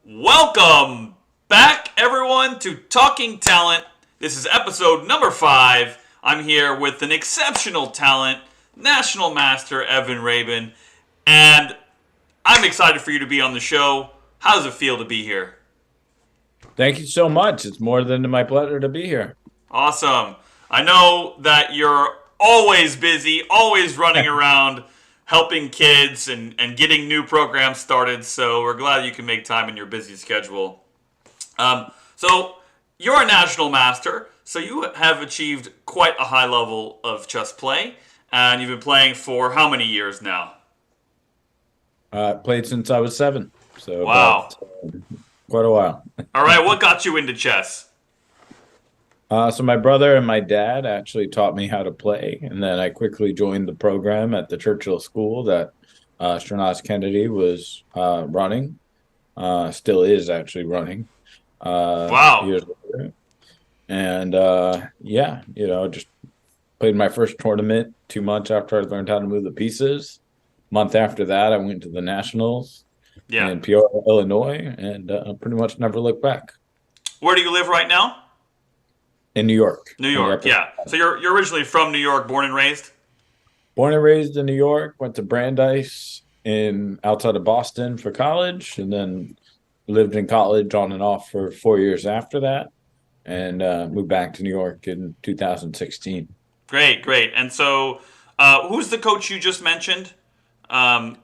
Welcome back, everyone, to Talking Talent. This is episode number 5. I'm here with an exceptional talent, National Master Evan Rabin, and I'm excited for you to be on the show. How does it feel to be here? Thank you so much. It's more than my pleasure to be here. Awesome. I know that you're always busy, always running around helping kids and getting new programs started, so we're glad you can make time in your busy schedule. So you're a national master, so you have achieved quite a high level of chess play, and you've been playing for how many years now? Played since I was 7, so Wow. about quite a while. All right, what got you into chess? So my brother and my dad actually taught me how to play, and then I quickly joined the program at the Churchill School that Shanaz Kennedy was running, still is actually running Wow. years later. And just played my first tournament 2 months after I learned how to move the pieces. Month after that, I went to the Nationals Yeah. in Peoria, Illinois, and pretty much never looked back. Where do you live right now? In New York. New In the York, upper- yeah. So you're originally from New York, born and raised? Born and raised in New York, went to Brandeis in outside of Boston for college, and then lived in college on and off for 4 years after that, and moved back to New York in 2016. Great, great. And so, who's the coach you just mentioned? Um,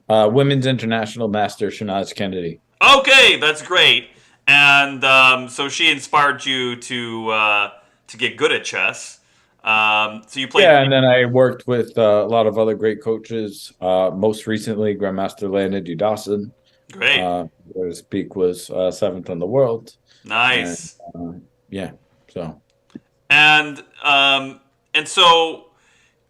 Women's International Master Shanaz Kennedy. okay, that's great. And so she inspired you to get good at chess. So you played. Yeah, and then I worked with a lot of other great coaches. Most recently, Grandmaster Landon D. Dawson, Great, where his peak was seventh in the world. And nice. yeah, so And so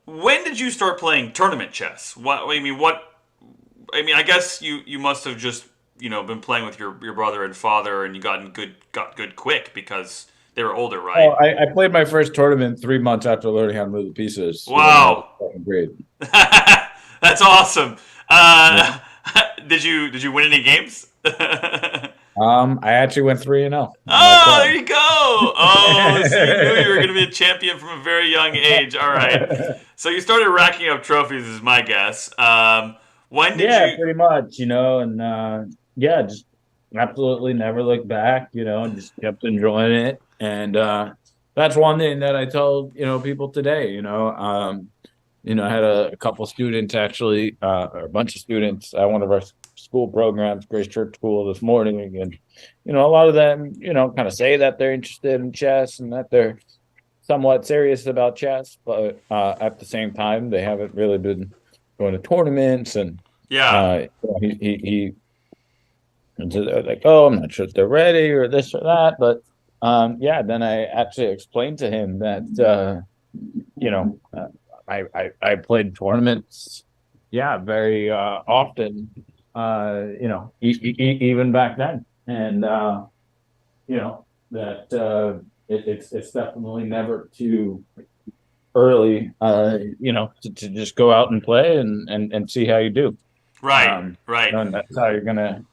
when did you start playing tournament chess? I guess you must have just been playing with your brother and father, and you got good quick because they were older, oh, right? I played my first tournament 3 months after learning how to move the pieces when I was Wow, in second grade. that's awesome. Yeah. Uh, did you win any games? I actually went 3-0 in my Oh, there club. you go. Oh, so you knew you were going to be a champion from a very young age. All right. So you started racking up trophies, is my guess. When did Yeah, you? pretty much, and yeah, just absolutely never looked back, just kept enjoying it. And that's one thing that I tell, people today, I had a couple students actually, or a bunch of students at one of our school programs, Grace Church School this morning. And, a lot of them, kind of say that they're interested in chess and that they're somewhat serious about chess, but at the same time, they haven't really been going to tournaments and Yeah. he and so they're like, oh, I'm not sure if they're ready or this or that. But yeah, then I actually explained to him that you know, uh, I played tournaments, yeah, very often, even back then, and that it's definitely never too early, to just go out and play and see how you do. Right. Right. And that's how you're gonna,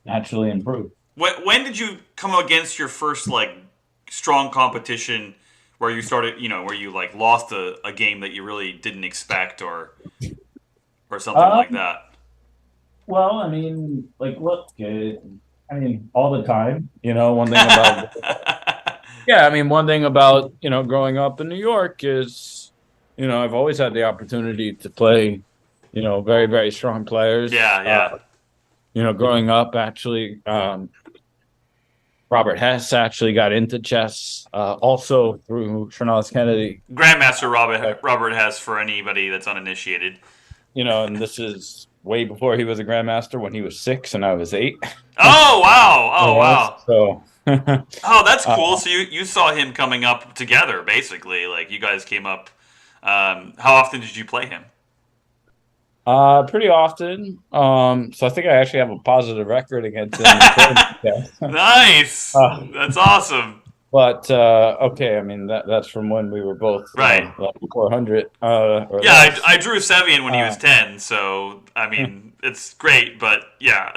naturally improve. When did you come against your first strong competition where you started, where you lost a game that you really didn't expect or something like Um, that? well, I mean, look, all the time, one thing about, yeah, I mean, one thing about, growing up in New York is, I've always had the opportunity to play, very, very strong players. Yeah. Yeah. Growing up, actually, Robert Hess actually got into chess, also through Shanaz Kennedy. Grandmaster Uh, Robert Hess for anybody that's uninitiated. and this is way before he was a grandmaster when he was 6 and I was 8. Oh wow! Oh Yes, wow! so Oh, that's cool. uh, So you saw him coming up together, basically. Like you guys came up. How often did you play him? pretty often. So I think I actually have a positive record against him in tournament chess. Nice. uh, That's awesome. but okay, I mean that's from when we were both, Right. like 400 or Yeah, less. I drew Sevian when he was Uh, 10, so I mean it's great, but yeah.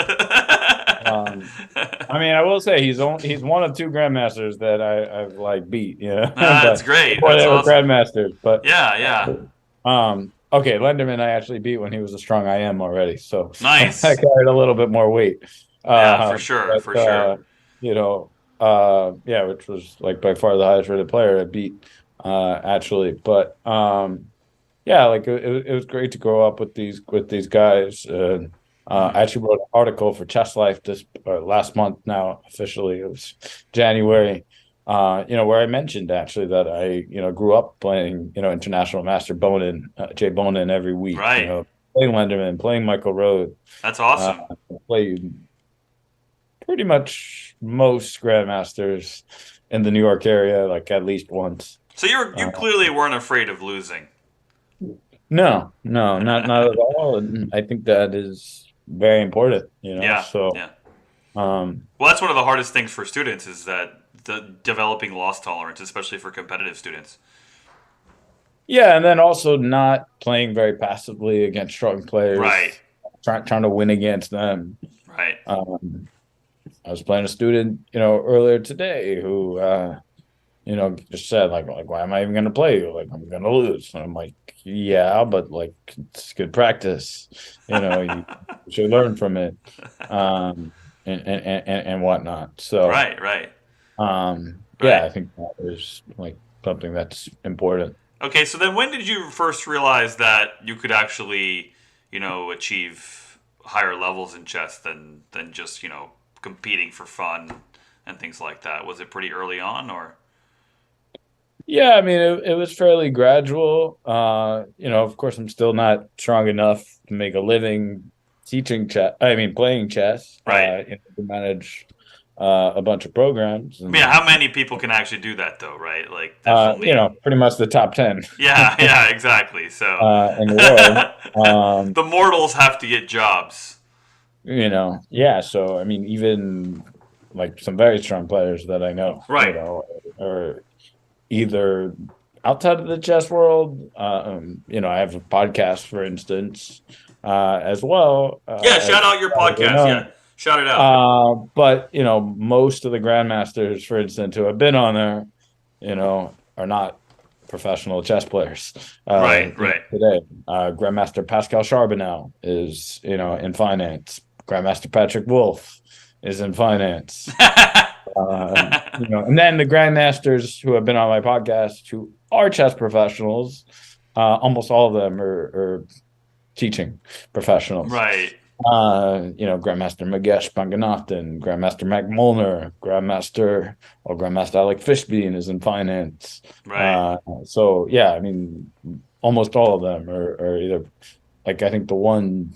I mean, I will say he's one of two grandmasters that I've like beat, That's but great. before That's they were awesome. grandmasters. But Yeah, yeah. okay, Lenderman I actually beat when he was a strong IM already, so that Nice. carried a little bit more weight. Yeah, for sure, But for sure. yeah, which was like by far the highest rated player I beat, actually. But yeah, like it was great to grow up with these guys. I Hmm. actually wrote an article for Chess Life this last month. Now officially, it was January. Where I mentioned actually that I grew up playing International Master Bonin, Jay Bonin every week. Right. Playing Lenderman, playing Michael Rode. That's Uh, awesome. played pretty much most grandmasters in the New York area, like at least once. So you Uh, clearly weren't afraid of losing. No, no, not at all. And I think that is very important, Yeah, So, yeah. um, Well, that's one of the hardest things for students is that the developing loss tolerance, especially for competitive students. yeah, and then also not playing very passively against strong Right, players, trying to win against them. right. Um, I was playing a student, earlier today who, just said like, why am I even going to play you? Like, I'm going to lose. And I'm like, yeah, but like, it's good practice. You should learn from it, and whatnot. So, Right, right, yeah, right. I think that is like something that's important. Okay, so then when did you first realize that you could actually, achieve higher levels in chess than just, competing for fun and things like that? Was it pretty early on or? Yeah, I mean, it was fairly gradual. Of course, I'm still not strong enough to make a living teaching chess. I mean, playing chess. Right. To manage a bunch of programs, Yeah, how and many people can actually do that though, right? Like there's only pretty much the top 10 yeah, yeah, exactly. So in the world. the mortals have to get jobs. Yeah. So I mean, even like some very strong players that I know, Right. are either outside of the chess world. I have a podcast, for instance, as well, Yeah, as shout out your probably podcast. Yeah. know. Shout it out. But most of the grandmasters, for instance, who have been on there, are not professional chess players. Right, right. Today, Grandmaster Pascal Charbonneau is, in finance. Grandmaster Patrick Wolf is in finance. And then the grandmasters who have been on my podcast who are chess professionals, almost all of them are teaching professionals. Right. Grandmaster Magesh Panganathan, Grandmaster Mac Molnar, Grandmaster Alec Fishbein is in finance. Right. So yeah, I mean, almost all of them are either, like, I think the one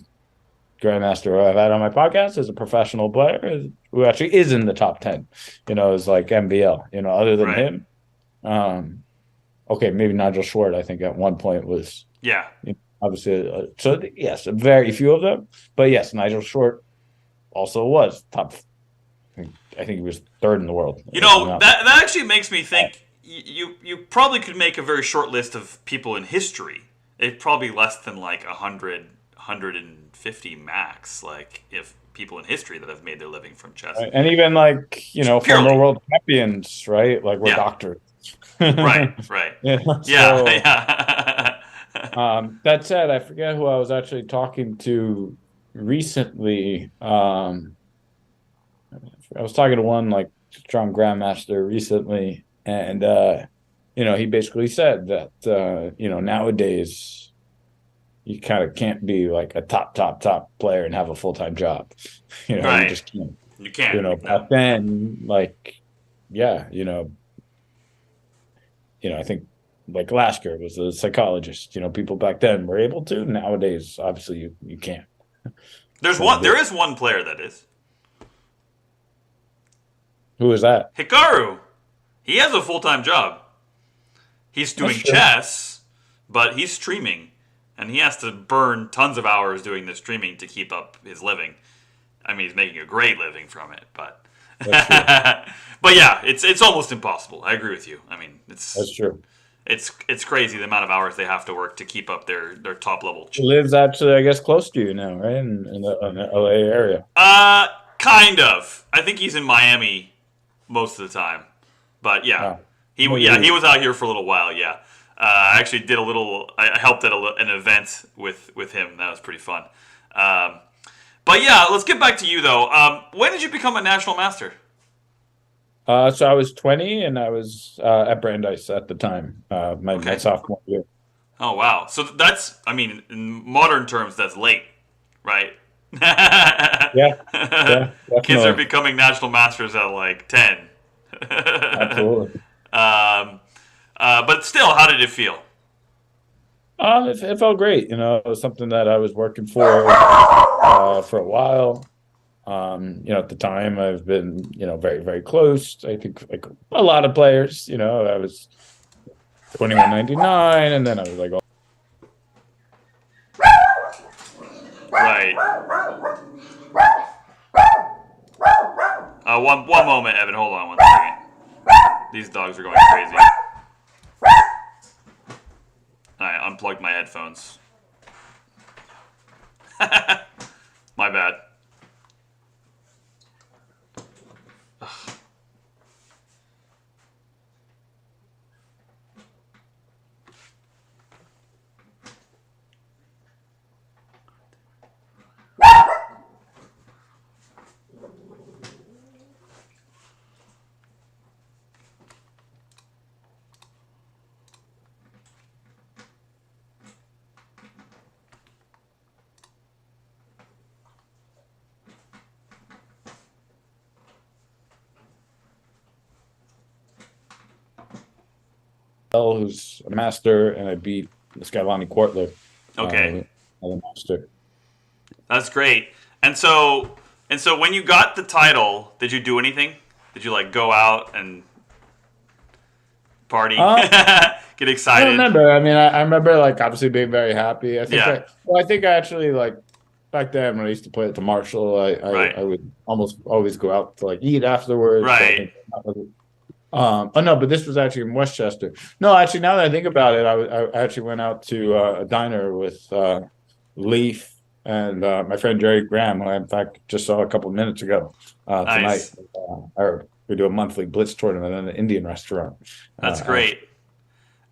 grandmaster who I've had on my podcast is a professional player who actually is in the top 10, is like MBL, other than Right. him. Okay, maybe Nigel Schwartz, I think at one point was, Yeah. obviously, so yes, very few of them, but yes, Nigel Schwartz also was top. I think he was third in the world. That actually makes me think you probably could make a very short list of people in history. It's probably less than like 150 max, like if people in history that have made their living from chess. And even like, former Purely. world champions, right? Like we're Yeah. doctors. Right, right. Yeah. Yeah, So, yeah. that said, I forget who I was actually talking to recently. I was talking to one like strong grandmaster recently, and he basically said that nowadays you kind of can't be like a top player and have a full-time job. You Right. just can't. You can't. No. Back then, like, yeah, I think like Lasker was a psychologist. People back then were able to. Nowadays, obviously, you can't. There is one player that is. Who is that? Hikaru. He has a full-time job. He's doing That's true. chess, but he's streaming, and he has to burn tons of hours doing the streaming to keep up his living. I mean, he's making a great living from it, but but yeah, it's almost impossible. I agree with you. I mean, That's true. It's crazy the amount of hours they have to work to keep up their top level. He lives actually, I guess, close to you now, right? In the LA area. Kind of. I think he's in Miami most of the time. But yeah, Oh, he maybe. was out here for a little while. Yeah, I actually did a little. I helped at an event with him. That was pretty fun. Um, but yeah, let's get back to you though. When did you become a national master? So I was 20 and I was at Brandeis at the time, my Okay. sophomore year. Oh wow. So that's. I mean, in modern terms, that's late, right? Yeah, yeah, Kids are definitely. becoming national masters at like 10. Absolutely. But still, how did it feel? It felt great. It was something that I was working for a while. At the time I've been, very, very close. I think like a lot of players, I was 21.99 and then I was like, oh, Right. One moment, Evan. Hold on 1 second. These dogs are going crazy. I unplugged my headphones. My bad. who's a master, and I beat this guy Lonnie Quartler, Okay, another master. that's great. And so when you got the title, did you do anything? Did you like go out and party, Uh, get I don't excited? remember. I mean, I remember like obviously being very happy. Yeah. I think I actually like back then when I used to play at the Marshall, Right. I would almost always go out to like eat afterwards. So I Right. think oh no, but this was actually in Westchester. No, actually, now that I think about it, I actually went out to a diner with Leaf and my friend Jerry Graham, who I in fact just saw a couple of minutes ago tonight. Nice. We do a monthly blitz tournament in an Indian restaurant. That's Actually, great.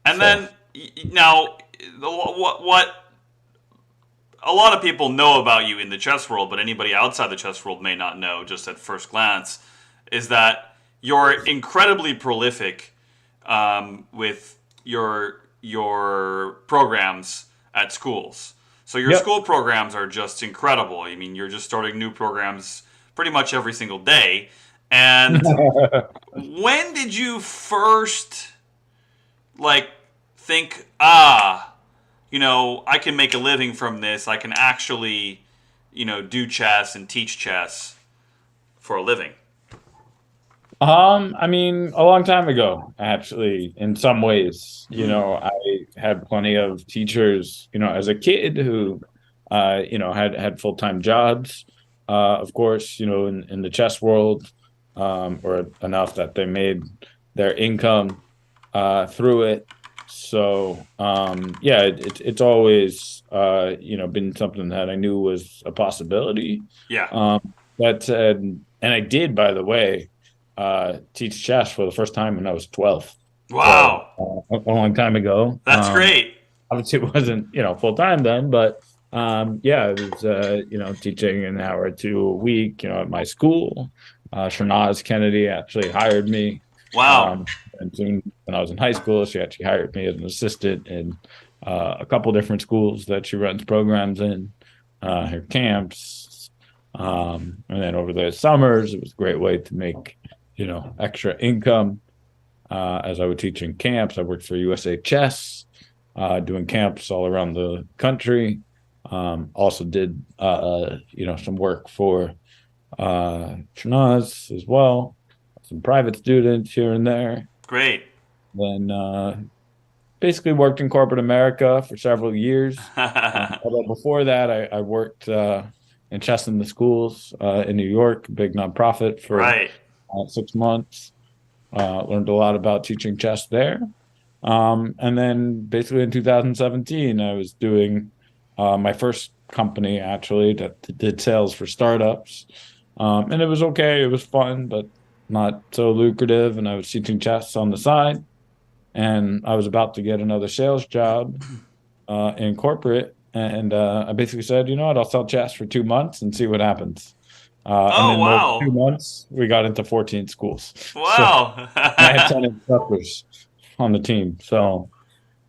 And so then now, what a lot of people know about you in the chess world, but anybody outside the chess world may not know just at first glance, is that you're incredibly prolific with your programs at schools. So your yep. school programs are just incredible. I mean, you're just starting new programs pretty much every single day. And when did you first like think, I can make a living from this. I can actually, do chess and teach chess for a living. I mean, a long time ago, actually, in some ways, Hmm. I had plenty of teachers, as a kid who, had full-time jobs, of course, in the chess world, or enough that they made their income, through it. So, yeah, it's always, been something that I knew was a possibility. Yeah. That said, and I did, by the way, teach chess for the first time when I was 12. So Wow. a long time ago. That's great. Obviously, it wasn't full time then, but yeah, it was teaching an hour or two a week. At my school. Shanaz Kennedy actually hired me. Wow. And soon when I was in high school, she actually hired me as an assistant in a couple different schools that she runs programs in, her camps. And then over the summers, it was a great way to make extra income. As I would teach in camps, I worked for USA Chess, doing camps all around the country. Also did some work for Shanaz as well, some private students here and there. Great. Then basically worked in corporate America for several years. Although before that, I worked in chess in the schools in New York, a big nonprofit for Right. 6 months. Learned a lot about teaching chess there. And then basically in 2017, I was doing my first company actually that did sales for startups. And it was okay. It was fun, but not so lucrative. And I was teaching chess on the side, and I was about to get another sales job in corporate. And I basically said, you know what, I'll sell chess for 2 months and see what happens. And Oh in those wow, 2 months, we got into 14 schools. So wow. I had 10 instructors on the team. So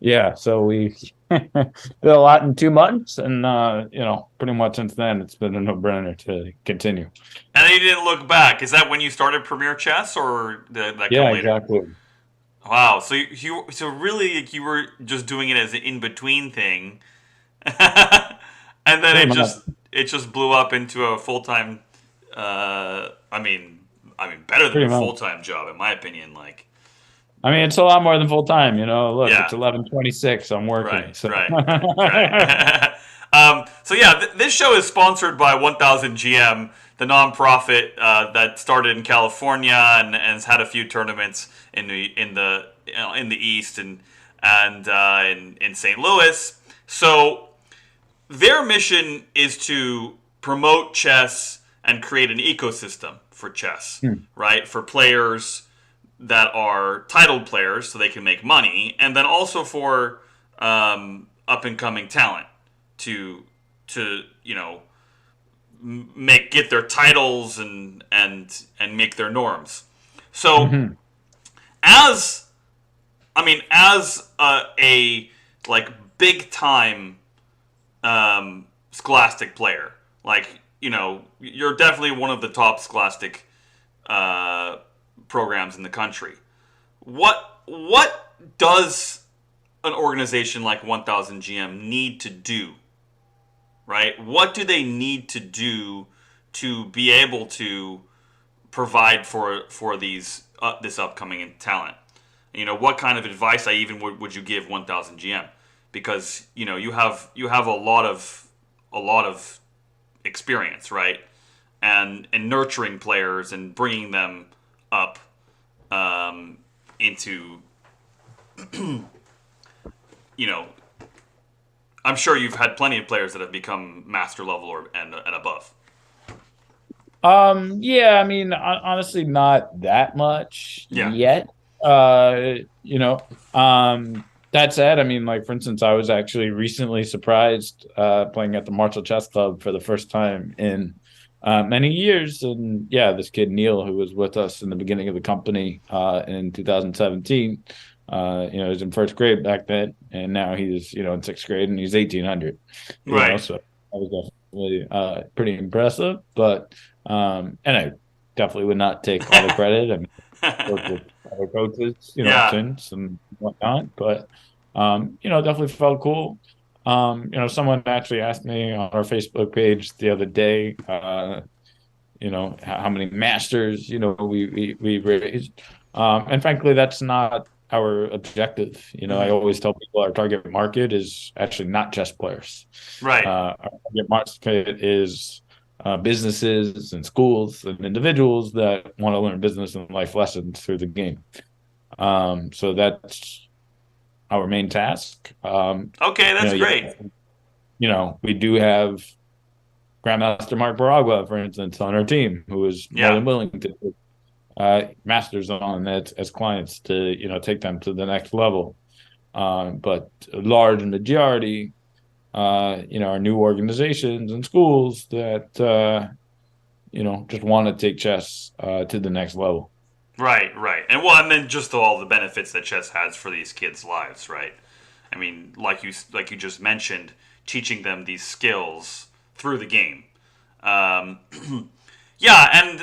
yeah, so we did a lot in 2 months, and pretty much since then it's been a no-brainer to continue. And then you didn't look back. Is that when you started Premier Chess, or did that come Yeah, later? exactly. Wow. So so really like, you were just doing it as an in between thing, and then Pretty much. it just blew up into a full time. I mean, better than Pretty a full much. time job in my opinion. Like, I mean, it's a lot more than full time, Look, it's yeah, 11:26. I'm working. right, So right, right. So yeah, this show is sponsored by 1000 GM, the nonprofit that started in California and has had a few tournaments in the East and in St. Louis. So their mission is to promote chess and create an ecosystem for chess, Hmm. right? For players that are titled players so they can make money, and then also for up and coming talent to get their titles and make their norms. So Hmm. as as a like big time Scholastic player, like you're definitely one of the top Scholastic uh, programs in the country. What does an organization like 1000 GM need to do, right? What do they need to do to be able to provide for these this upcoming talent? What kind of advice I even would you give 1000 GM? Because you have a lot of experience, right? And nurturing players and bringing them up into you know I'm sure you've had plenty of players that have become master level and above. Yeah, I mean, honestly, not that much Yeah. yet. You know, that said, I mean, like for instance, I was actually recently surprised playing at the Marshall Chess Club for the first time in many years, and yeah, this kid Neil, who was with us in the beginning of the company in 2017, he was in first grade back then, and now he's in sixth grade, and he's 1800. Right. So that was definitely pretty impressive, but. And I definitely would not take all the credit. I mean, worked with other coaches, Yeah. since and whatnot, but definitely felt cool. Someone actually asked me on our Facebook page the other day, how many masters, we raised. And frankly, that's not our objective. I Hmm. always tell people our target market is actually not chess players. Right. Our target market is businesses and schools and individuals that want to learn business and life lessons through the game. So that's our main task. Okay, that's Yeah, great. we do have Grandmaster Mark Baragua, for instance, on our team, who is more Yeah. than willing to take masters on as clients to take them to the next level. But a large majority, are new organizations and schools that just want to take chess to the next level. Right, right. And then just all the benefits that chess has for these kids' lives, right? I mean, like you just mentioned, teaching them these skills through the game. Um, yeah,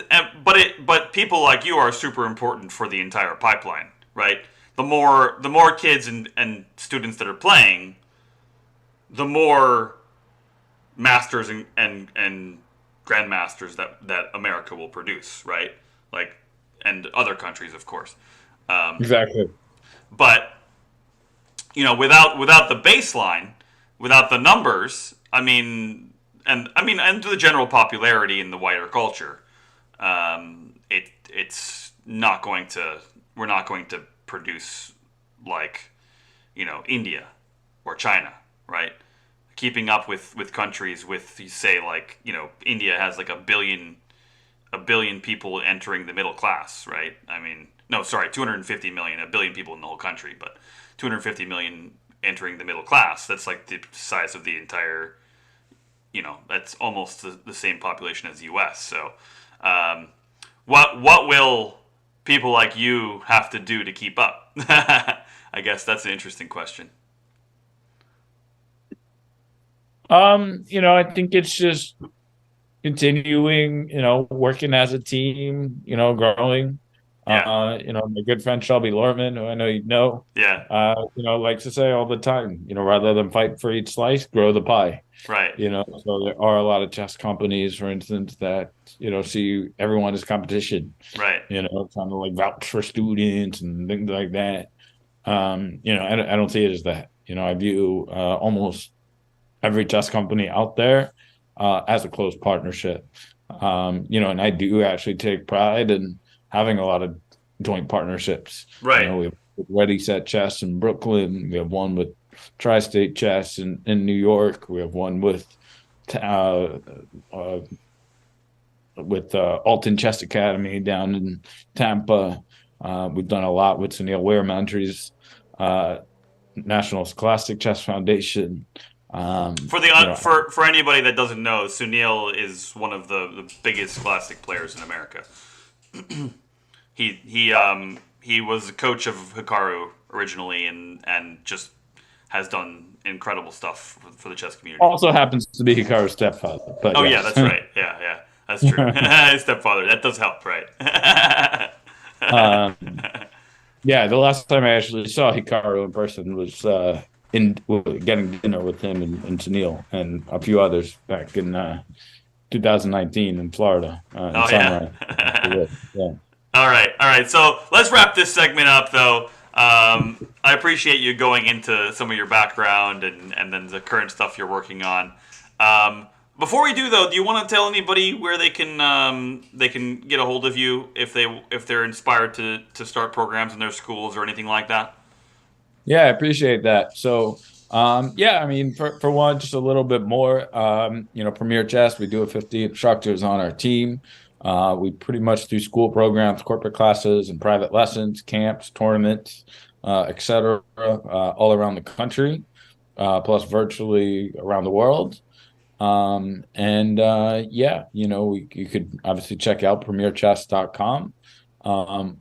but people like you are super important for the entire pipeline, right? The more kids and students that are playing, the more masters and grandmasters that America will produce, right? Like, and other countries, of course. Um, Exactly. but without the baseline, without the numbers, and the general popularity in the wider culture, it's not going to we're not going to produce like India or China, right? Keeping up with countries with say like India has like a billion a billion people entering the middle class, right? I mean, no, sorry, 250 million, a billion people in the whole country, but 250 million entering the middle class. That's like the size of the entire, that's almost the same population as the U.S. So, um, what will people like you have to do to keep up? I guess that's an interesting question. I think it's just continuing, working as a team, growing. Yeah, My good friend Shelby Lorman, who I know you know, yeah, likes to say all the time, rather than fight for each slice, grow the pie. right, So there are a lot of chess companies, for instance, that, see everyone as competition, right, kind of like vouch for students and things like that. I don't see it as that. I view almost every chess company out there as a close partnership. And I do actually take pride in having a lot of joint partnerships. right. We have Ready Set Chess in Brooklyn. We have one with Tri-State Chess in New York. We have one uh, uh, with Alton Chess Academy down in Tampa. We've done a lot with Sunil Wearmantry's National Scholastic Chess Foundation. For anybody that doesn't know, Sunil is one of the biggest classic players in America. He was the coach of Hikaru originally, and just has done incredible stuff for the chess community. Also happens to be Hikaru's stepfather. But Oh yeah, yes. that's right. Yeah, yeah, that's true. His stepfather. That does help, right? um, yeah, the last time I actually saw Hikaru in person was in getting dinner with him and Sunil and a few others back in 2019 in Florida in Oh Sunrise. yeah. Yeah. All right, all right. So let's wrap this segment up, though. I appreciate you going into some of your background and then the current stuff you're working on. Before we do, though, do you want to tell anybody where they can get a hold of you if they're inspired to start programs in their schools or anything like that? Yeah, I appreciate that. So, yeah, I mean, for one, just a little bit more, Premier Chess, we do have 50 instructors on our team. We pretty much do school programs, corporate classes, and private lessons, camps, tournaments, etc., all around the country, plus virtually around the world. Yeah, you could obviously check out premierchess.com,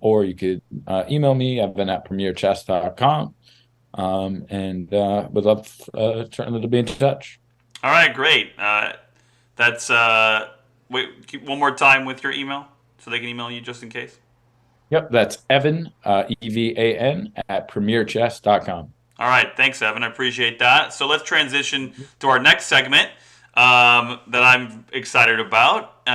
or you could email me, Evan at premierchess.com. Would love certainly to be in touch. All right, great. That's wait, keep one more time with your email so they can email you just in case. Yep, that's Evan, EVAN at premierchess.com. All right, thanks, Evan. I appreciate that. So let's transition to our next segment that I'm excited about.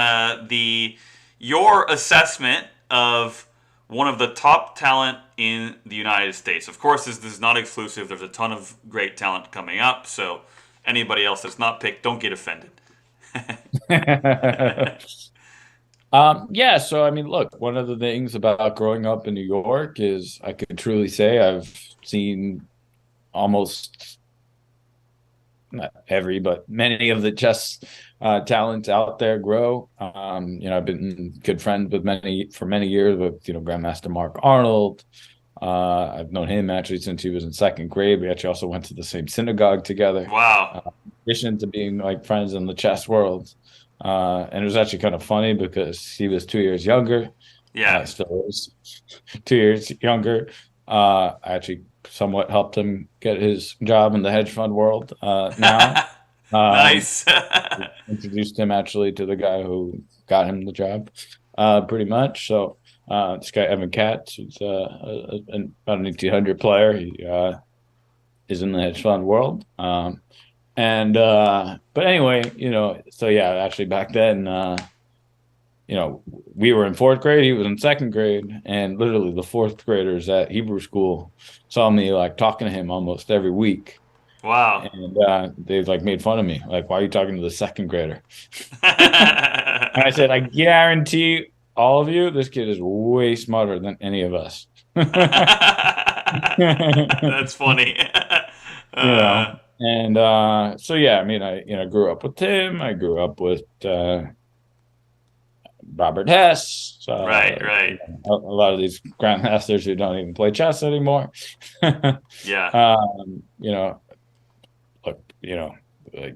Your assessment of one of the top talent in the United States. Of course, this is not exclusive. There's a ton of great talent coming up. So anybody else that's not picked, don't get offended. Yeah, so I mean, look, one of the things about growing up in New York is I could truly say I've seen almost not every, but many of the chess talents out there grow. I've been good friends with for many years with, Grandmaster Mark Arnold. I've known him actually since he was in second grade. We actually also went to the same synagogue together. Wow. In addition to being like friends in the chess world. And it was actually kind of funny because he was 2 years younger. Yeah. Still is 2 years younger. I actually somewhat helped him get his job in the hedge fund world now. Nice. Introduced him actually to the guy who got him the job, pretty much. So this guy, Evan Katz, who's about an 1800 player. He is in the hedge fund world. But anyway, so yeah, actually back then, we were in fourth grade, he was in second grade, and literally the fourth graders at Hebrew school saw me like talking to him almost every week. Wow. And they like made fun of me, like, why are you talking to the second grader? And I said, I guarantee all of you, this kid is way smarter than any of us. That's funny. So yeah, I mean, I grew up with him. I grew up with Robert Hess, Right, you right. know, a lot of these grandmasters who don't even play chess anymore. Yeah. You know, look, you know, like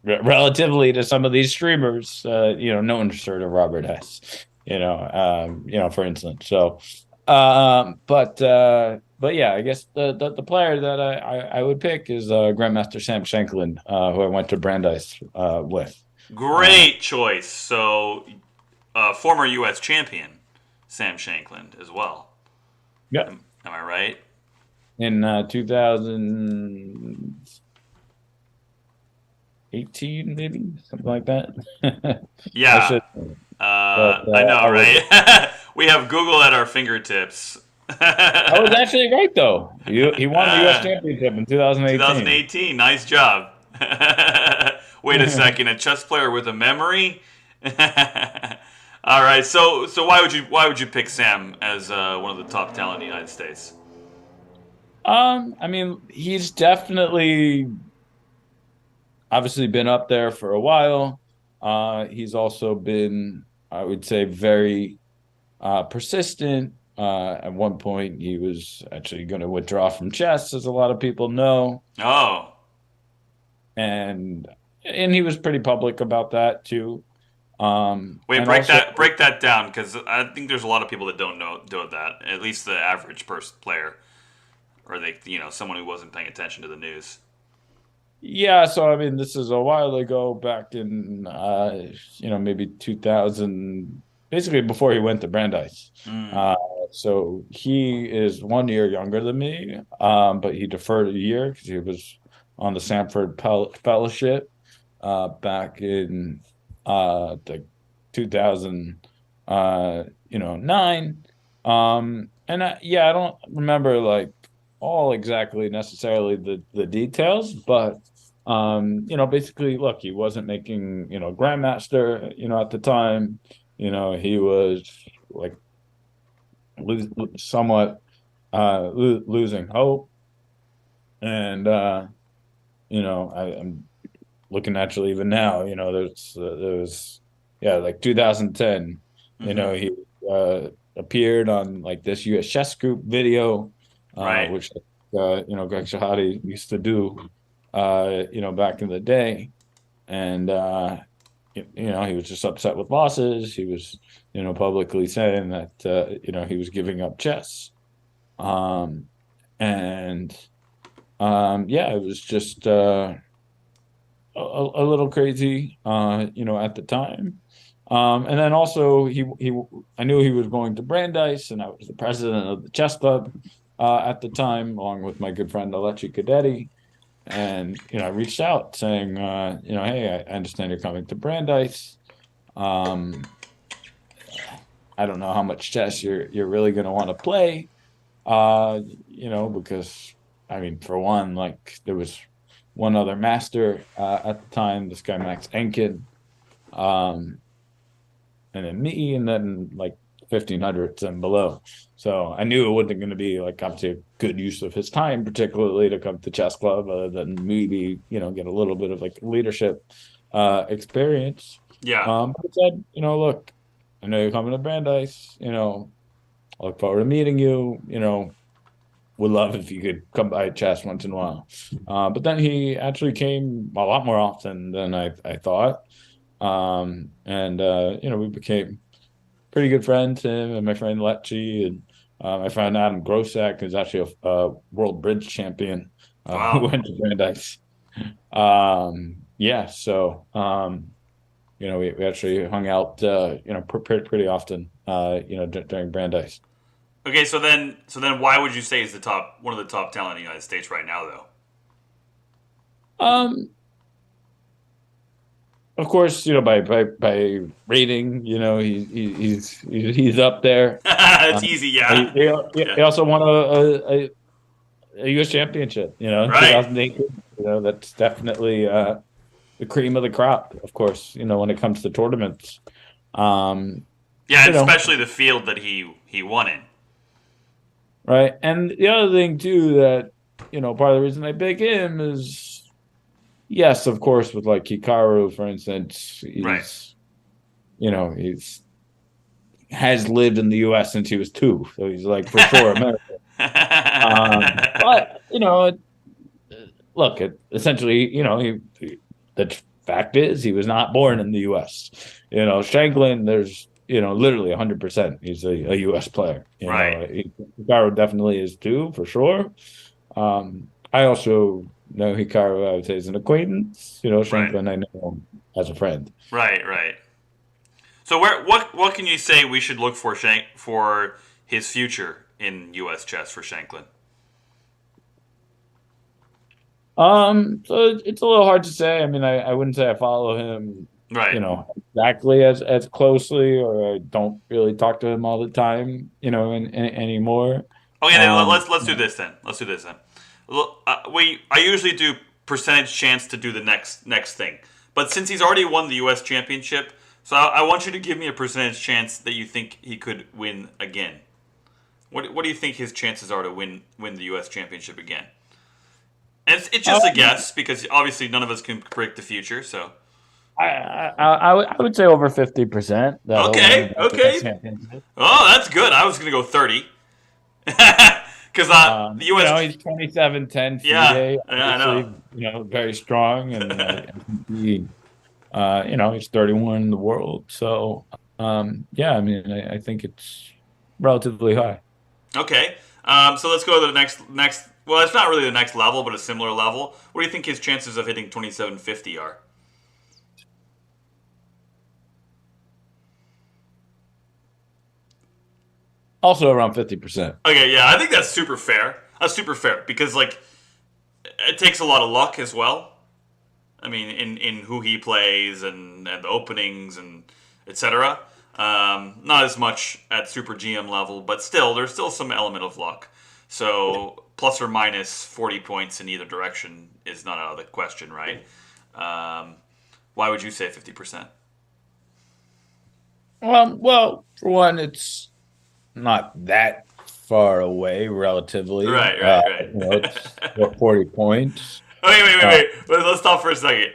relatively to some of these streamers, you know, no one's heard of Robert Hess, you know, for instance. So, but yeah, I guess the player that I would pick is Grandmaster Sam Shankland, who I went to Brandeis with. Uh, Great choice. So, former U.S. champion Sam Shankland as well. yeah, Am I right? in 2018, maybe something like that. I Yeah. should, but I know, I was right? We have Google at our fingertips. I was actually right though. He won the U.S. championship in 2018. 2018. Nice job. Wait a second. A chess player with a memory. All right. So why would you pick Sam as one of the top talent in the United States? I mean, he's definitely obviously been up there for a while. He's also been, I would say, very persistent. At one point, he was actually going to withdraw from chess, as a lot of people know, Oh, and he was pretty public about that too. wait. And Break also, that down because I think there's a lot of people that don't know that. At least the average person player, or someone who wasn't paying attention to the news. yeah. So I mean, this is a while ago, back in maybe 2000, basically before he went to Brandeis. Mm, Uh, so he is 1 year younger than me, but he deferred a year because he was on the Sanford Fellowship back in the 2000 nine. And yeah, I don't remember like all exactly necessarily the details, but basically, look, he wasn't making grandmaster at the time. He was like somewhat losing hope, and I'm looking actually even now. There was yeah, like 2010. hmm. He appeared on like this US Chess Group video, Right. which Greg Shahade used to do, back in the day, and he was just upset with losses. He was publicly saying that he was giving up chess, um, and yeah, it was just a little crazy, at the time. And then also I knew he was going to Brandeis, and I was the president of the chess club at the time, along with my good friend Alechi Cadetti. And I reached out saying, hey, I understand you're coming to Brandeis. Um, I don't know how much chess you're really going to want to play, because I mean, for one, like there was one other master at the time, this guy Max Enkin, um, and then me, and then like 1500s and below. So I knew it wasn't going to be like obviously a good use of his time, particularly to come to chess club, other than maybe get a little bit of like leadership experience. Yeah. But said, look, I know you're coming to Brandeis. I look forward to meeting you. Would love if you could come by chess once in a while. But then he actually came a lot more often than I thought. And we became pretty good friends, him and my friend Lecce, and my friend Adam Grosek is actually a world bridge champion who Wow. went to Brandeis. Yeah, so we actually hung out pretty often during Brandeis. Okay, so then why would you say is one of the top talent in the United States right now though? Um, of course, by rating, he's up there. It's easy, He, yeah. he Yeah. also won a U.S. championship, in Right. 2018. That's definitely the cream of the crop, of course, when it comes to tournaments. Um, Yeah, and you know, especially the field that he won in. right. And the other thing too that, part of the reason I pick him is, yes, of course, with like Hikaru, for instance, Right. he's has lived in the U.S. since he was 2, so he's like for sure American. But look, essentially, the fact is he was not born in the U.S. Shanklin, there's literally 100%. He's a U.S. player. Right. Hikaru definitely is too, for sure. I also know Hikaru, I would say, as an acquaintance. Right. Shanklin, I know him as a friend. Right. Right. So what can you say we should look for for his future in U.S. chess for Shanklin? So it's a little hard to say. I mean, I wouldn't say I follow him, Right. exactly as closely, or I don't really talk to him all the time, anymore. Okay, then Um, let's do this then. Let's do this then. I usually do percentage chance to do the next thing, but since he's already won the U.S. championship, so I want you to give me a percentage chance that you think he could win again. What do you think his chances are to win the U.S. championship again? And it's just a guess because obviously none of us can predict the future. So I would say over 50% that he'll win okay, the okay. championship. Oh, that's good. I was gonna go 30 because the U.S. He's 27-10 Yeah, FIDE, yeah, I know. obviously, very strong, and he's 31 in the world. So, yeah, I mean, I think it's relatively high. Okay. So let's go to the next. Well, it's not really the next level, but a similar level. What do you think his chances of hitting 2750 are? Also around 50%. Okay, yeah, I think that's super fair. That's super fair because it takes a lot of luck as well. I mean, in who he plays and the openings and etc. Not as much at Super GM level, but still, there's still some element of luck. So plus or minus 40 points in either direction is not out of the question, right? Why would you say 50%? Well, for one, it's not that far away relatively. Right, right, It's right. 40 points. Wait. Let's stop for a second.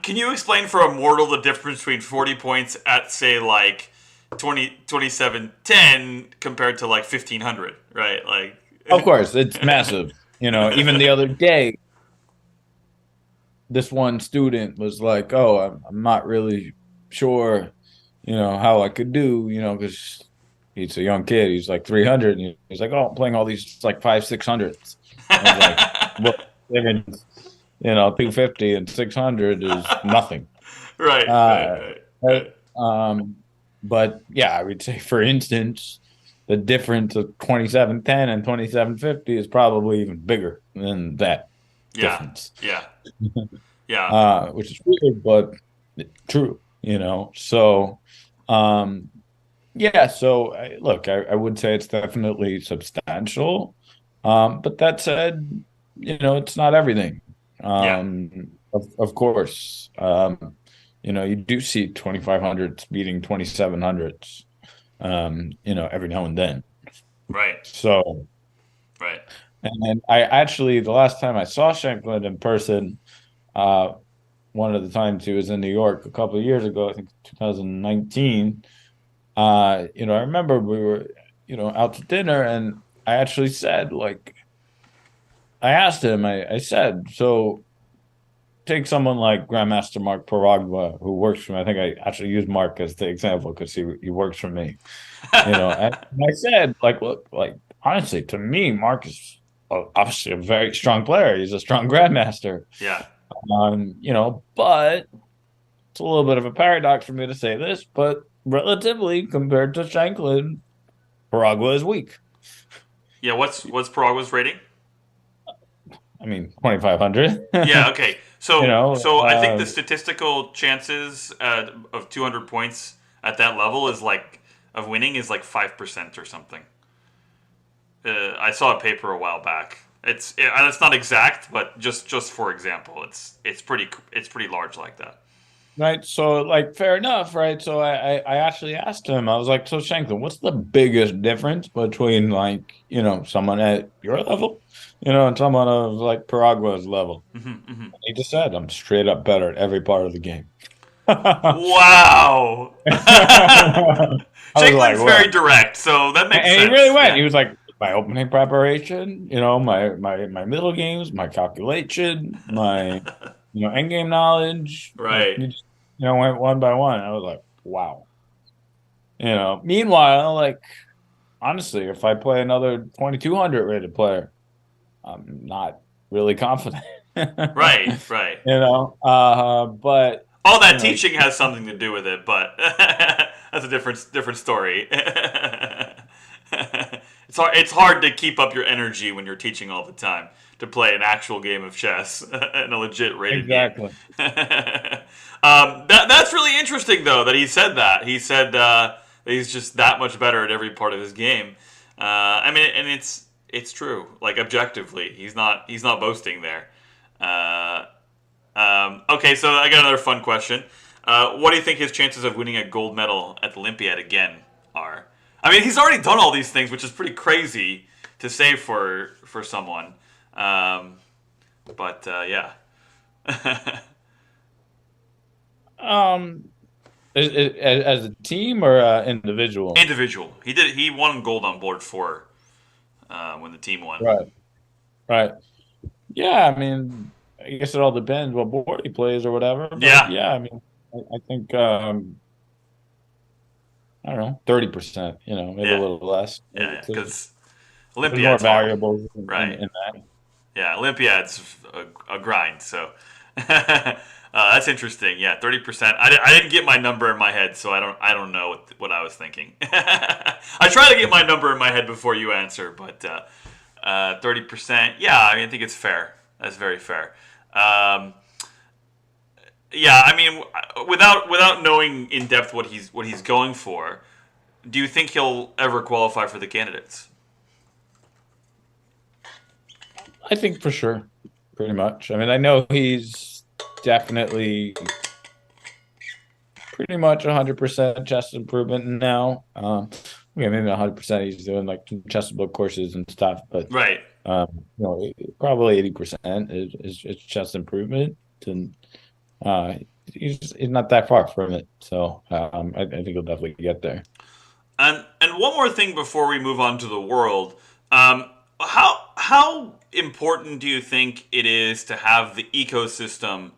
Can you explain for a mortal the difference between 40 points at, say, like 2710 compared to like 1500, right? Like, Of course, it's massive. Even the other day, this one student was like, "Oh, I'm not really sure, how I could do, because he's a young kid. He's like 300, and he's like, oh, I'm playing all these like 500, 600s." I was like, "Well, difference, 250 and 600 is nothing." right, right, Uh, right, right? right. But yeah, I would say, for instance, the difference of 2710 and 2750 is probably even bigger than that Yeah, difference. yeah, yeah, Which is weird, but true, So, um, yeah. So, look, I would say it's definitely substantial. But that said, it's not everything. yeah, Of course, you do see 2500s beating 2700s, every now and then. right, So, right. and I actually, the last time I saw Shanklin in person, uh, one of the times he was in New York a couple of years ago, I think 2019. I remember we were, out to dinner, and I actually said, like, I asked him, I said, so take someone like Grandmaster Mark Paragua, who works for me. I think I actually used Mark as the example because he works for me. And I said, like, look, like, honestly, to me, Mark is obviously a very strong player. He's a strong grandmaster. Yeah, But it's a little bit of a paradox for me to say this, but relatively compared to Shanklin, Paragua is weak. yeah. What's Paragua's rating? I mean, 2,500. Yeah, okay. you So know, so I think uh, the statistical chances of 200 points at that level is like of winning is like 5% or something. I saw a paper a while back. And it's not exact, but just for example, it's pretty large like that. right. So, like, fair enough, right? So, I actually asked him, I was like, so Shanklin, what's the biggest difference between, like, someone at your level, and someone of like Paragua's level? Hmm. He just said, I'm straight up better at every part of the game. Wow. I was like, Shanklin's very well, direct, so that makes and he really sense. went. Yeah. He was like, my opening preparation, my middle games, my calculation, my end game knowledge. Like Right. you just went one by one. I was like, wow. Meanwhile, like honestly, if I play another 2200 rated player, I'm not really confident. Right. Right. But All that you know, teaching has something to do with it, but that's a different story. It's hard to keep up your energy when you're teaching all the time to play an actual game of chess in a legit rated game. exactly. That's really interesting though that he said that. He said that he's just that much better at every part of his game. I mean, and it's true. Like objectively, he's not boasting there. Uh, okay, so I got another fun question. What do you think his chances of winning a gold medal at the Olympiad again are? I mean, he's already done all these things, which is pretty crazy to say for someone. But yeah, Um, as a team or individual? individual. He won gold on board four when the team won. Right, right. Yeah, I mean, I guess it all depends what board he plays or whatever. But Yeah, yeah, I mean, I think I don't know, 30%. Maybe a yeah, little less. yeah. There's, Because there's more Olympiad's hard, variables right? in that. Yeah, Olympiad's a grind. So that's interesting. Yeah, 30%. I didn't get my number in my head, so I don't know what I was thinking. I try to get my number in my head before you answer, but 30%. Yeah, I mean I think it's fair. That's very fair. Yeah, I mean without knowing in depth what he's going for, do you think he'll ever qualify for the candidates? I think for sure, pretty much. I mean, I know he's definitely pretty much 100% chest improvement now. Yeah, maybe 100%. He's doing like chestable courses and stuff, but Right. probably 80% is chest improvement, and uh, he's not that far from it. So I think he'll definitely get there. And one more thing before we move on to the world, how important do you think it is to have the ecosystem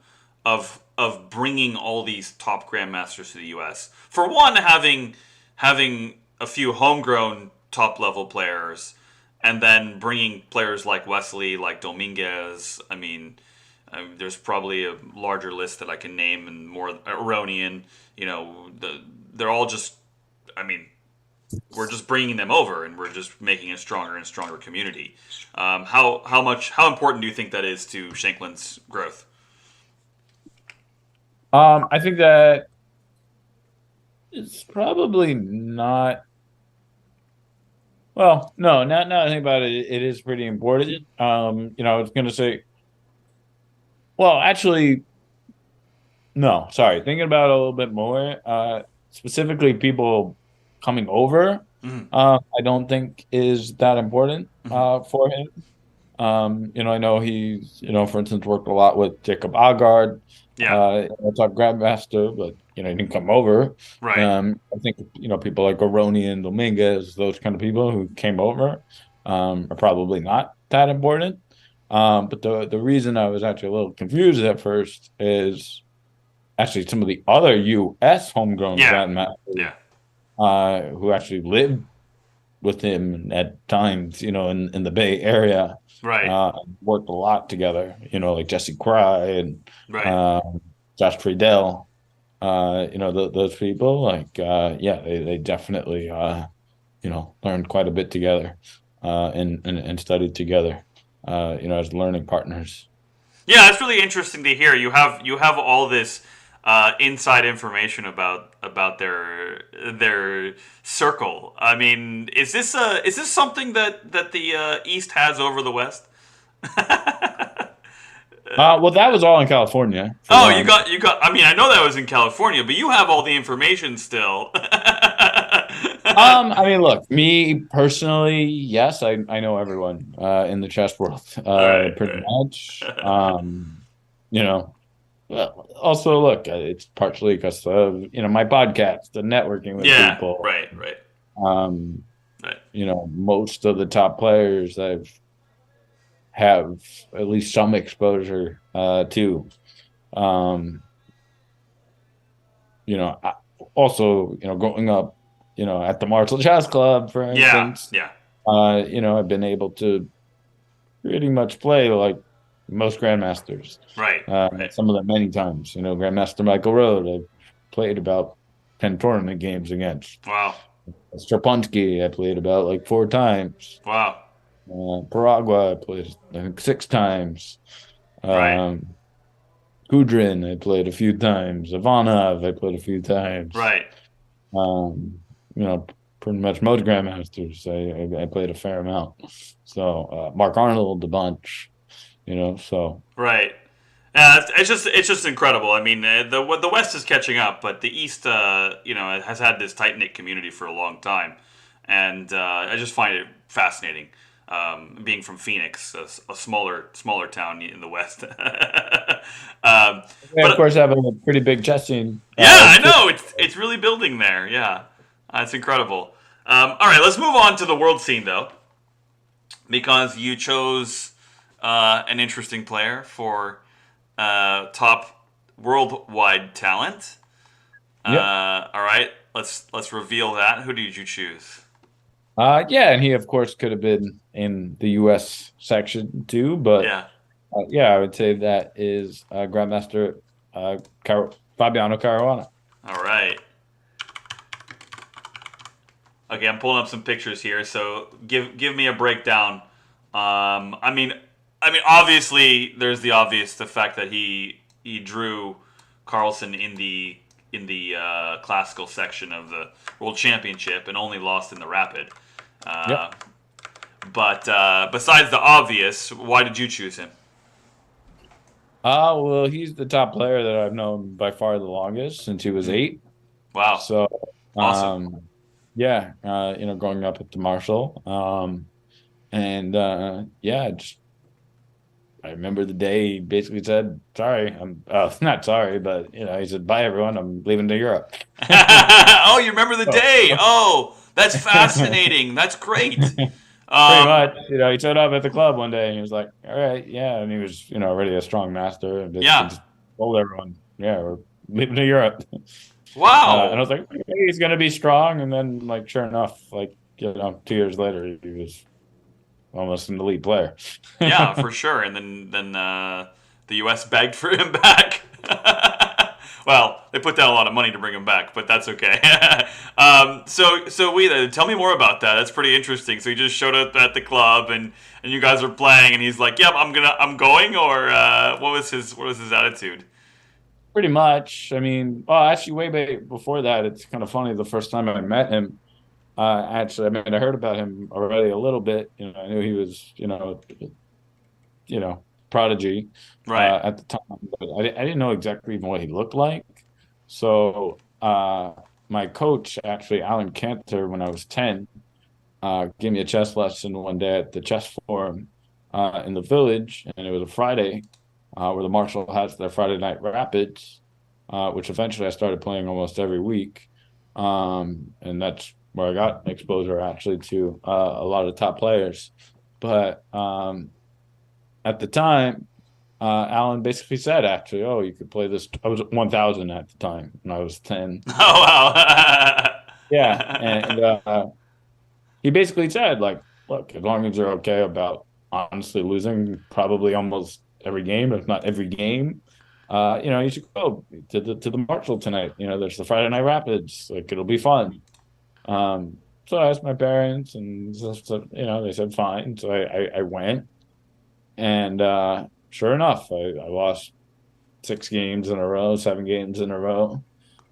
of bringing all these top grandmasters to the U.S.? For one, having a few homegrown top level players, and then bringing players like Wesley, like Dominguez. I mean, there's probably a larger list that I can name, and more Aronian. They're all just. I mean, we're just bringing them over, and we're just making a stronger and stronger community. How important do you think that is to Shanklin's growth? I think that it's probably not. Well, no, not now I think about it, it is pretty important. I was going to say, well, actually, no, sorry. Thinking about it a little bit more, specifically people coming over, Mm-hmm. I don't think is that important Mm-hmm. for him. I know he's, for instance, worked a lot with Jacob Agard, Yeah. top grandmaster, but he didn't come over. Right. I think people like Aroni and Dominguez, those kind of people who came over, are probably not that important. But the reason I was actually a little confused at first is actually some of the other U.S. homegrown Yeah. grandmasters Yeah. who actually lived with him at times, in the Bay Area, Right. worked a lot together, like Jesse Cry and Right. Josh Friedel, those people, like, yeah, they definitely, learned quite a bit together, and studied together, as learning partners. Yeah, it's really interesting to hear. You have all this inside information about their circle. I mean, is this something that the East has over the West? Well, that was all in California, for Oh, you one. got you got. I mean, I know that was in California, but you have all the information still. I mean, look, me personally, yes, I know everyone in the chess world, All right, all pretty right. much. You know, Well, also, look, it's partially because of my podcast, the networking with Yeah, people. right, right, Um, right, most of the top players have at least some exposure to. Um, also, growing up, at the Marshall Chess Club, for yeah, instance, yeah, I've been able to pretty much play like most grandmasters. right, right. Some of them many times. Grandmaster Michael Rode, I played about 10 tournament games against. Wow, Strapunski, I played about like 4 times. wow, Paragua, I played, I think, 6 times. right, Um, Gudrin, I played a few times. Ivanov, I played a few times. right, Um, you know, pretty much most grandmasters, I played a fair amount. So Mark Arnold a bunch, so right. It's just incredible. I mean, the West is catching up, but the East, has had this tight knit community for a long time, and I just find it fascinating. Being from Phoenix, a smaller town in the West. we of But course have a pretty big chess scene yeah, I too. know it's really building there. Yeah, it's incredible. All right, let's move on to the world scene though, because you chose an interesting player for top worldwide talent. Yep. All right, let's reveal that. Who did you choose? Yeah, and he of course could have been in the U.S. section too, but Yeah. yeah, I would say that is Grandmaster Fabiano Caruana. All right. Okay, I'm pulling up some pictures here. So give me a breakdown. Obviously, there's the obvious, the fact that he drew Carlsen in the classical section of the World Championship and only lost in the rapid. Yep. Uh, but besides the obvious, why did you choose him? Well, he's the top player that I've known by far the longest since he was Mm. 8. Wow, So, awesome. yeah, growing up at the Marshall, and yeah, just I remember the day he basically said, "Sorry, I'm not sorry, but he said, bye everyone, I'm leaving to Europe." Oh, you remember the Oh. day? Oh, that's fascinating. That's great. Pretty Um, much, he showed up at the club one day and he was like, "All right, yeah," and he was, already a strong master, and basically yeah. just told everyone, "Yeah, we're leaving to Europe." And I Wow. was like, okay, he's gonna be strong, and then, like, sure enough, like, 2 years later, he was almost an elite player. Yeah, for sure. And then the U.S. begged for him back. Well, they put down a lot of money to bring him back, but that's okay. So we tell me more about that. That's pretty interesting. So he just showed up at the club, and you guys are playing, and he's like, "Yep, I'm going." Or what was his attitude? Pretty much. I mean, oh, actually, before that, it's kind of funny. The first time I met him, actually, I mean, I heard about him already a little bit. I knew he was, prodigy Right. at the time, but I didn't know exactly even what he looked like. So my coach, actually, Alan Cantor, when I was 10, gave me a chess lesson one day at the chess forum in the village, and it was a Friday where the Marshall has their Friday night rapids, which eventually I started playing almost every week. And that's where I got exposure actually to a lot of top players. But at the time, Alan basically said, actually, "Oh, you could play this." I was 1,000 at the time, and I was 10. Oh wow. Yeah, and he basically said, like, "Look, as long as you're okay about honestly losing probably almost every game, if not every game, you should go to the Marshall tonight. There's the Friday Night Rapids. Like, it'll be fun." So I asked my parents, and so, they said fine. So I went, and sure enough, I lost 6 games in a row, 7 games in a row.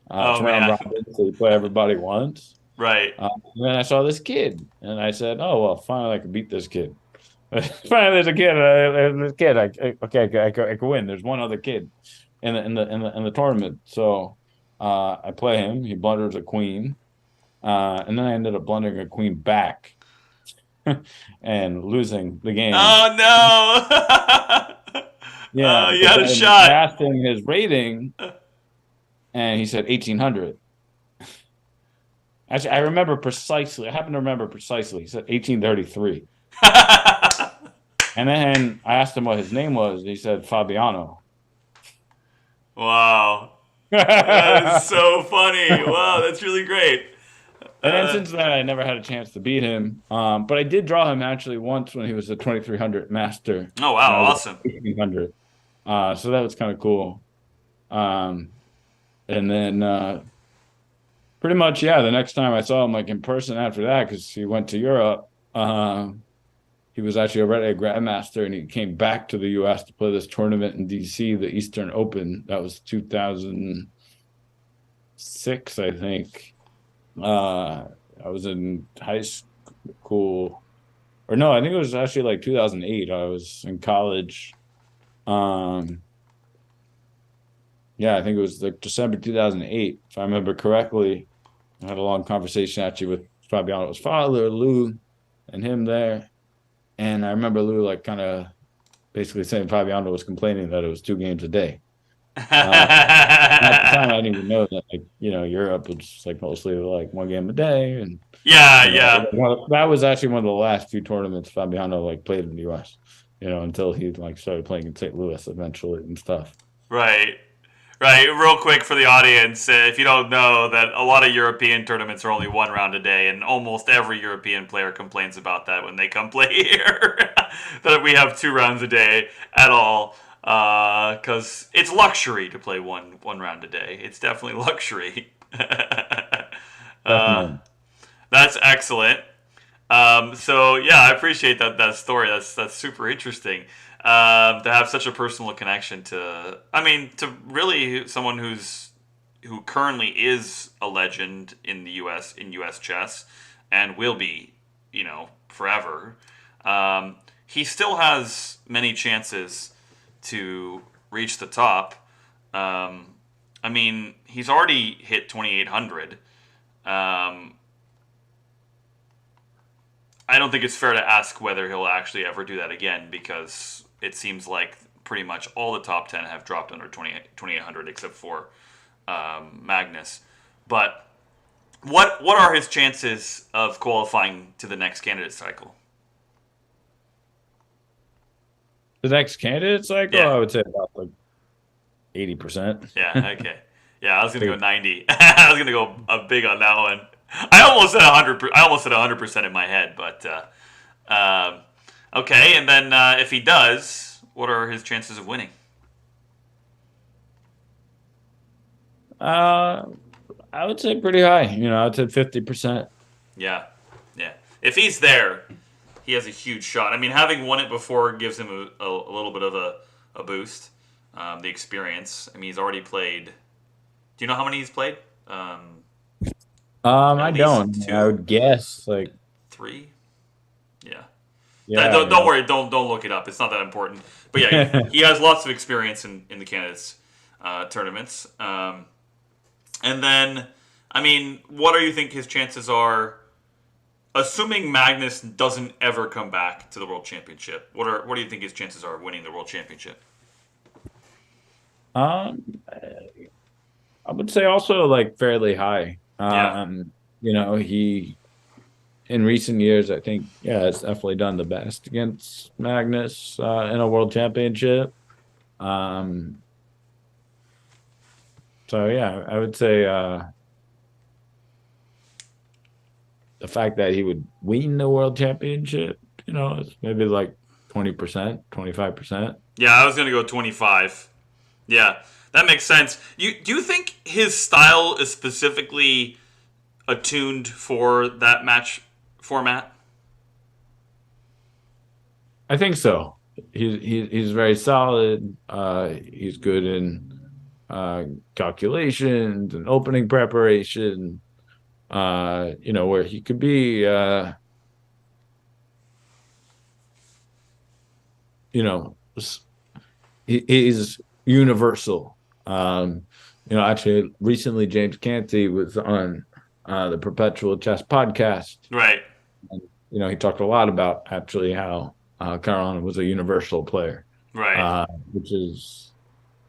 It's Oh round man. robin, so you play everybody once. Right. And then I saw this kid, and I said, "Oh well, finally I can beat this kid." Finally, there's a kid. This kid, I can win. There's one other kid in the tournament, so I play him. He blunders a queen, and then I ended up blundering a queen back and losing the game. Oh no. Yeah, You but had a then I shot. asked him his rating, and he said 1800. Actually, I remember precisely. I happen to remember precisely. He said 1833. And then I asked him what his name was. He said Fabiano. Wow. That is And so funny. Wow, that's really great. then Uh, since then, I never had a chance to beat him. But I did draw him actually once when he was a 2300 master, oh, and wow, I was at awesome. 1800. So that was kind of cool. Um, and then pretty much, yeah, the next time I saw him like in person after that, because he went to Europe, he was actually already a grandmaster, and he came back to the U.S. to play this tournament in D.C., the Eastern Open. That was 2006, I think. I was in high school, or no, I think it was actually like 2008. I was in college. Um, yeah, I think it was like December 2008, if I remember correctly. I had a long conversation actually with Fabiano's father, Lou, and him there. And I remember Lou like kind of basically saying Fabiano was complaining that it was 2 games a day. Uh, at the time, I didn't even know that like Europe was like mostly like 1 game a day, and Yeah, yeah. that was actually one of the last few tournaments Fabiano like played in the U.S. Until he like started playing in St. Louis eventually and stuff. Right. Right. Real quick for the audience, if you don't know that a lot of European tournaments are only 1 round a day, and almost every European player complains about that when they come play here, that we have 2 rounds a day at all, because it's luxury to play one round a day. It's definitely luxury. uh, Definitely. that's excellent. So yeah, I appreciate that story. That's super interesting. To have such a personal connection to, I mean, to really someone who currently is a legend in the U.S. in U.S. chess, and will be, forever. He still has many chances to reach the top. I mean, he's already hit 2,800. I don't think it's fair to ask whether he'll actually ever do that again, because it seems like pretty much all the top 10 have dropped under 2,800 except for Magnus. But what are his chances of qualifying to the next candidate cycle? The next candidate cycle, Yeah. I would say about like 80%. Yeah, okay. Yeah, I was gonna go 90. I was gonna go big on that one. I almost said 100. I almost said 100% in my head, but okay. And then if he does, what are his chances of winning? Uh, I would say pretty high. I'd say 50%. Yeah, yeah. If he's there, he has a huge shot. I mean, having won it before gives him a little bit of a boost. The experience. I mean, he's already played. Do you know how many he's played? At I least don't. I two, would guess like, three. Yeah. yeah, Don't worry. Don't look it up. It's not that important. But yeah, he has lots of experience in the candidates tournaments. And then, I mean, what do you think his chances are? Assuming Magnus doesn't ever come back to the World Championship, what do you think his chances are of winning the World Championship? Um, I would say also like fairly high. Yeah. He in recent years, I think, yeah, has definitely done the best against Magnus in a world championship. Um, so yeah, I would say the fact that he would win the world championship, is maybe like 20%, 25%. Yeah, I was gonna go 25. Yeah, that makes sense. Do you think his style is specifically attuned for that match format? I think so. He's very solid. He's good in calculations and opening preparation. Where he could be, he's universal. Actually, recently James Canty was on the Perpetual Chess podcast. Right. And, he talked a lot about actually how Caruana was a universal player. Right. which is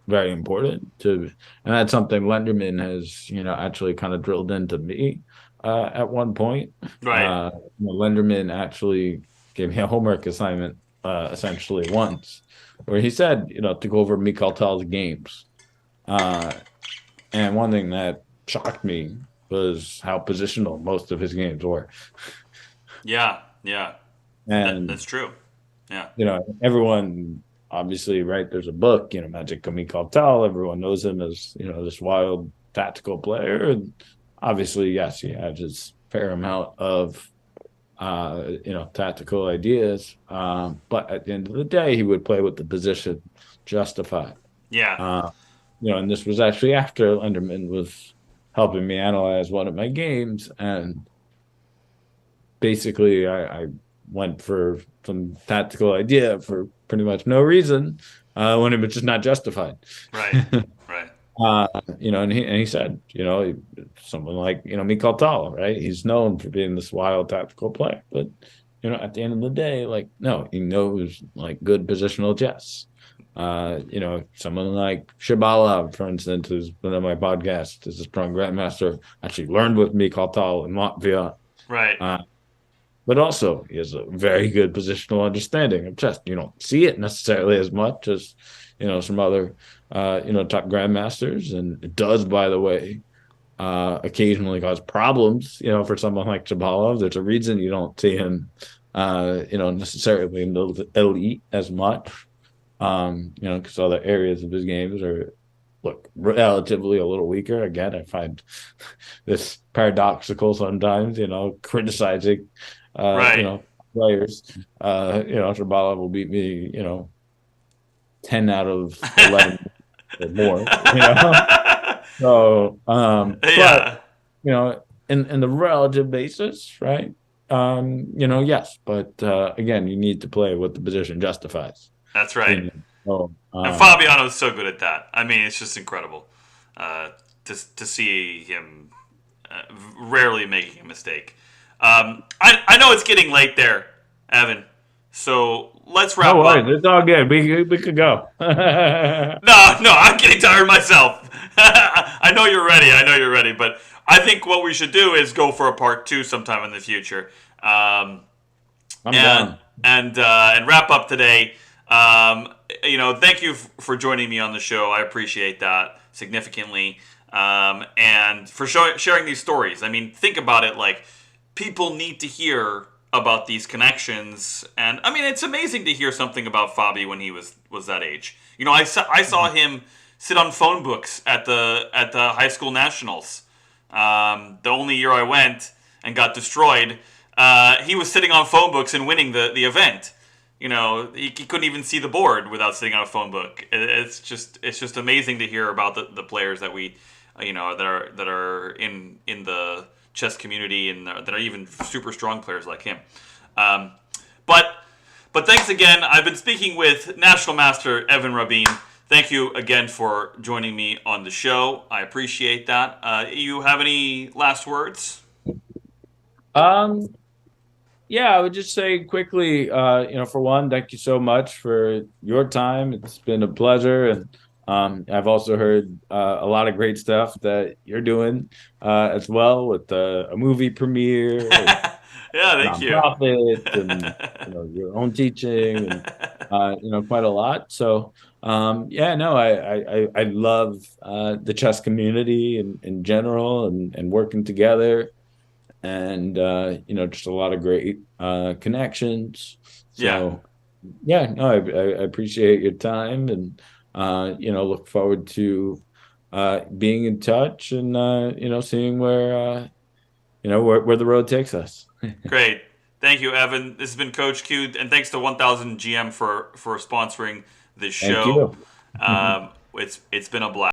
very important to, and that's something Lenderman has, actually kind of drilled into me at one point. Right. Lenderman actually gave me a homework assignment essentially once, where he said, to go over Mikhail Tal's games. Uh, and one thing that shocked me was how positional most of his games were. Yeah. Yeah. And That's true. Yeah. everyone obviously, right? There's a book, Magic of Mikhail Tal. Everyone knows him as this wild tactical player, and obviously, yes, he has his fair amount of tactical ideas. But at the end of the day, he would play with the position justified. Yeah. Uh, and this was actually after Lenderman was helping me analyze one of my games, and basically, I went for some tactical idea for pretty much no reason when it was just not justified. Right. Right. And he said, someone like, Mikhail Tal, right? He's known for being this wild tactical player, but at the end of the day, like, no, he knows like good positional chess. Someone like Shabalov, for instance, who's been on my podcast, is a strong grandmaster, actually learned with Mikhail Tal in Latvia. Right. But also, he has a very good positional understanding of chess. You don't see it necessarily as much as, some other, top grandmasters. And it does, by the way, occasionally cause problems, for someone like Shabalov. There's a reason you don't see him, necessarily in the elite as much, because other areas of his games look relatively a little weaker. Again, I find this paradoxical sometimes, criticizing, Right. players. Shabalov will beat me, 10 out of 11 or more. So, but, Yeah. in the relative basis, right? Yes, but again, you need to play what the position justifies. That's right. So, And Fabiano is so good at that. I mean, it's just incredible uh, to see him rarely making a mistake. I know it's getting late there, Evan. So let's wrap no up. worries, it's all good. We could go. No, I'm getting tired myself. I know you're ready. I know you're ready. But I think what we should do is go for a part two sometime in the future. I'm and down. and wrap up today. Thank you for joining me on the show. I appreciate that significantly, and for sharing these stories. I mean, think about it. Like, people need to hear about these connections, and I mean, it's amazing to hear something about Fabi when he was that age. I saw him sit on phone books at the high school nationals. The only year I went and got destroyed, he was sitting on phone books and winning the event. He couldn't even see the board without sitting on a phone book. It's just amazing to hear about the players that we, that are in the chess community and that are even super strong players like him. But thanks again. I've been speaking with National Master Evan Rabin. Thank you again for joining me on the show. I appreciate that. You have any last words? Um, Yeah, I would just say quickly, for one, thank you so much for your time. It's been a pleasure, and I've also heard a lot of great stuff that you're doing as well with a movie premiere, and Yeah, thank you. nonprofit, and your own teaching, and quite a lot. So, yeah, no, I love the chess community in general, and working together, and just a lot of great connections. Yeah, So yeah, no, I appreciate your time, and look forward to being in touch, and seeing where the road takes us. great. Thank you, Evan. This has been Coach Q, and thanks to 1000 GM for sponsoring this Thank show. you. It's been a blast.